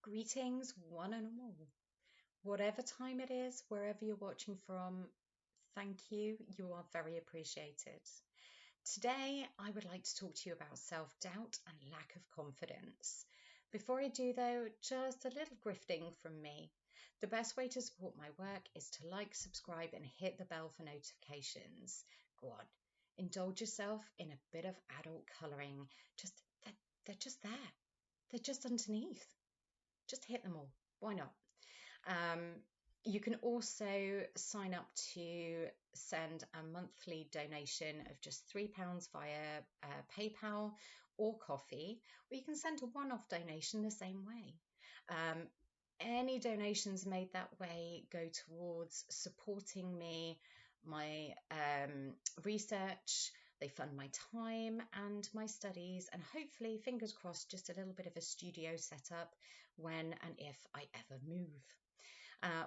Greetings, one and all. Whatever time it is, wherever you're watching from, thank you. You are very appreciated. Today, I would like to talk to you about self doubt and lack of confidence. Before I do, though, just a little grifting from me. The best way to support my work is to like, subscribe, and hit the bell for notifications. Go on, indulge yourself in a bit of adult colouring. Just they're just there. They're just underneath. Just hit them all. Why not? Um, you can also sign up to send a monthly donation of just £3 via PayPal or Coffee, or you can send a one-off donation the same way. Any donations made that way go towards supporting me, my research. They fund my time and my studies, and hopefully, fingers crossed, just a little bit of a studio setup when and if I ever move.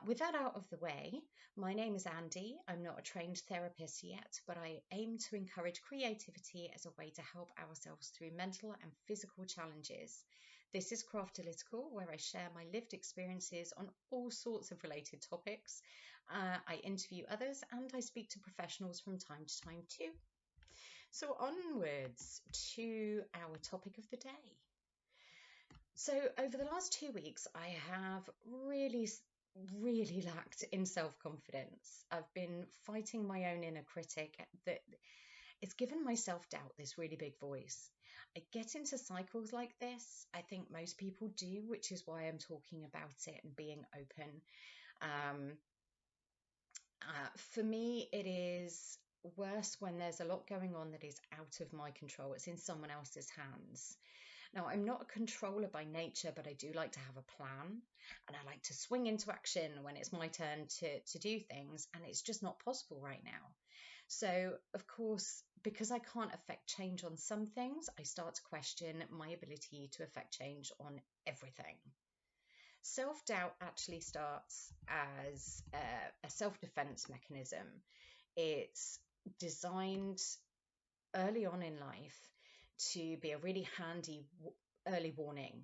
With that out of the way, my name is Andy. I'm not a trained therapist yet, but I aim to encourage creativity as a way to help ourselves through mental and physical challenges. This is Craftalytical, where I share my lived experiences on all sorts of related topics. I interview others and I speak to professionals from time to time too. So, onwards to our topic of the day. So, over the last 2 weeks, I have really lacked in self-confidence. I've been fighting my own inner critic that it's given my self-doubt this really big voice. I get into cycles like this. I think most people do, which is why I'm talking about it and being open. Um, for me, it is worse when there's a lot going on that is out of my control. It's in someone else's hands. Now, I'm not a controller by nature, but I do like to have a plan and I like to swing into action when it's my turn to do things, and it's just not possible right now. So, of course, because I can't affect change on some things, I start to question my ability to affect change on everything. Self doubt actually starts as a self defense mechanism. It's designed early on in life to be a really handy early warning,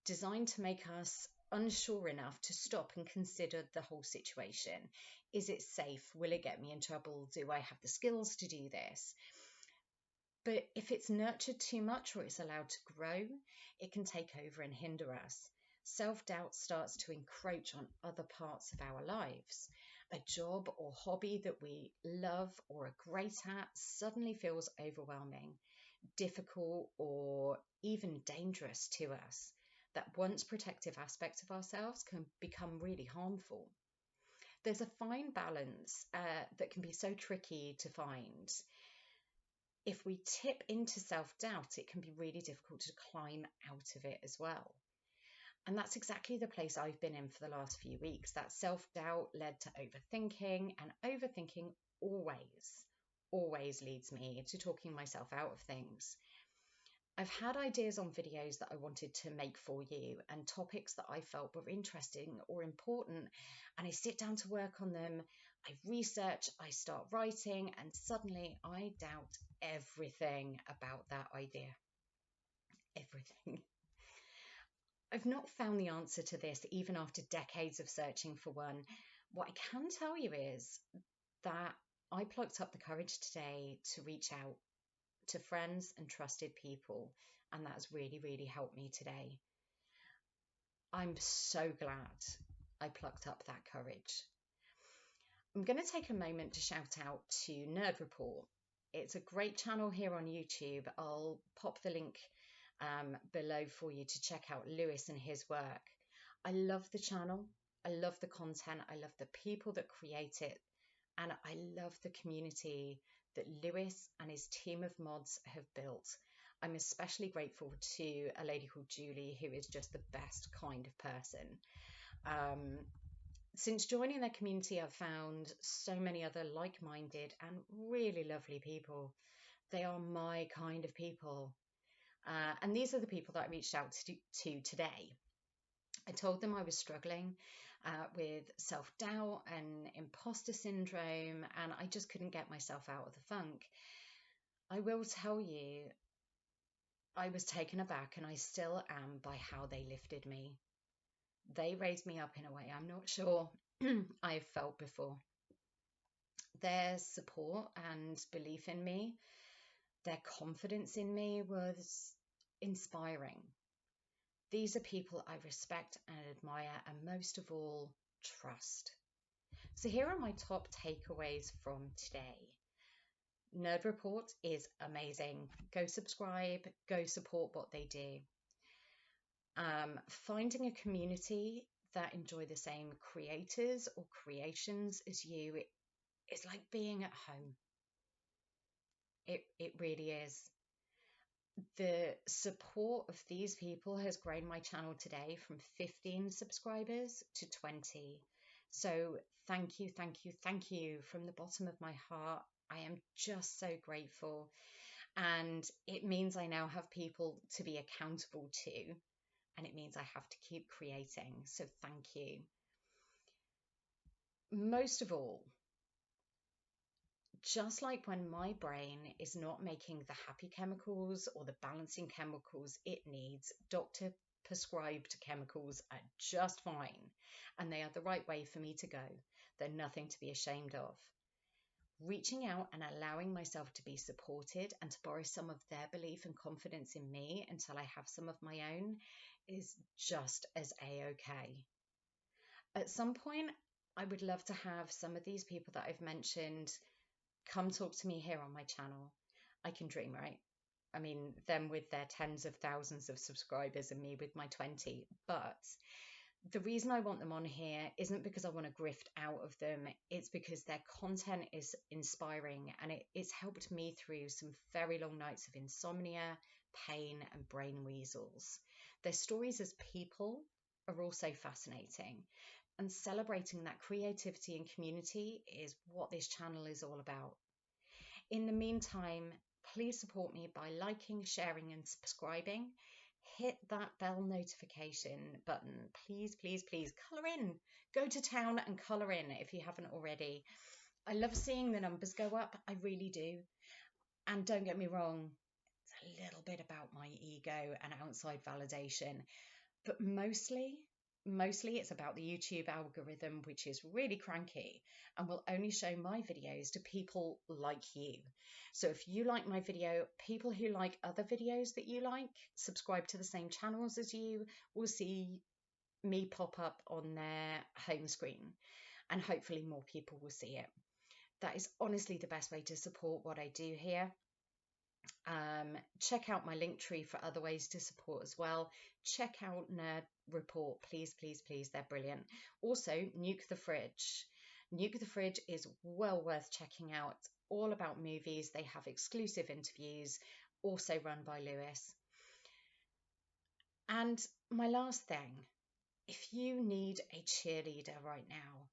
designed to make us unsure enough to stop and consider the whole situation. Is it safe? Will it get me in trouble? Do I have the skills to do this? But if it's nurtured too much or it's allowed to grow, it can take over and hinder us. Self-doubt starts to encroach on other parts of our lives. A job or hobby that we love or are great at suddenly feels overwhelming, difficult, or even dangerous to us. That once protective aspect of ourselves can become really harmful. There's a fine balance that can be so tricky to find. If we tip into self-doubt, it can be really difficult to climb out of it as well. And that's exactly the place I've been in for the last few weeks. That self-doubt led to overthinking, and overthinking always leads me to talking myself out of things. I've had ideas on videos that I wanted to make for you and topics that I felt were interesting or important, and I sit down to work on them. I research, I start writing, and suddenly I doubt everything about that idea. Everything. I've not found the answer to this even after decades of searching for one. What I can tell you is that I plucked up the courage today to reach out to friends and trusted people, and that's really helped me today. I'm so glad I plucked up that courage. I'm going to take a moment to shout out to Nerd Report. It's a great channel here on YouTube. I'll pop the link below for you to check out Lewis and his work. I love the channel. I love the content. I love the people that create it. And I love the community that Lewis and his team of mods have built. I'm especially grateful to a lady called Julie, who is just the best kind of person. Since joining their community, I've found so many other like-minded and really lovely people. They are my kind of people. And these are the people that I reached out to today. I told them I was struggling with self-doubt and imposter syndrome, and I just couldn't get myself out of the funk. I will tell you, I was taken aback, and I still am, by how they lifted me. They raised me up in a way I'm not sure I've felt before. Their support and belief in me, their confidence in me was inspiring. These are people I respect and admire, and most of all, trust. So, here are my top takeaways from today. Nerd Report is amazing. Go subscribe, go support what they do. Finding a community that enjoy the same creators or creations as you is like being at home. It really is. The support of these people has grown my channel today from 15 subscribers to 20. So thank you, thank you, thank you from the bottom of my heart. I am just so grateful. And it means I now have people to be accountable to. And it means I have to keep creating. So thank you. Most of all, just like when my brain is not making the happy chemicals or the balancing chemicals it needs, doctor prescribed chemicals are just fine, and they are the right way for me to go. They're nothing to be ashamed of. Reaching out and allowing myself to be supported and to borrow some of their belief and confidence in me until I have some of my own is just as a-okay. At some point, I would love to have some of these people that I've mentioned come talk to me here on my channel. I can dream, right? I mean, them with their tens of thousands of subscribers and me with my 20. But the reason I want them on here isn't because I want to grift out of them. It's because their content is inspiring, and it's helped me through some very long nights of insomnia, pain, and brain weasels. Their stories as people are also fascinating, and celebrating that creativity and community is what this channel is all about. In the meantime, please support me by liking, sharing, and subscribing. Hit that bell notification button. Please, please, please colour in. Go to town and colour in if you haven't already. I love seeing the numbers go up. I really do. And don't get me wrong, it's a little bit about my ego and outside validation. But mostly it's about the YouTube algorithm, which is really cranky and will only show my videos to people like you. So if you like my video, people who like other videos that you like, subscribe to the same channels as you, will see me pop up on their home screen, and hopefully more people will see it. That is honestly the best way to support what I do here. Check out my link tree for other ways to support as well. Check out Nerd Report, please, please, please. They're brilliant. Also, Nuke the Fridge. Nuke the Fridge is well worth checking out. All about movies. They have exclusive interviews, also run by Lewis. And my last thing, if you need a cheerleader right now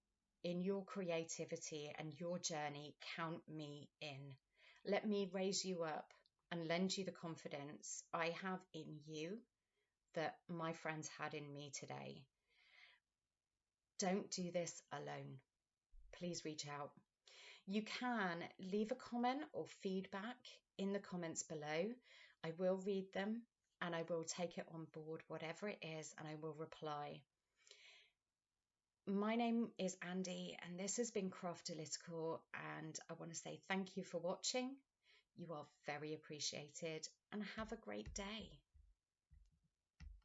in your creativity and your journey, count me in. Let me raise you up and lend you the confidence I have in you that my friends had in me today. Don't do this alone. Please reach out. You can leave a comment or feedback in the comments below. I will read them and I will take it on board, whatever it is, and I will reply. My name is Andy, and this has been Craftalytical, and I want to say thank you for watching. You are very appreciated, and have a great day.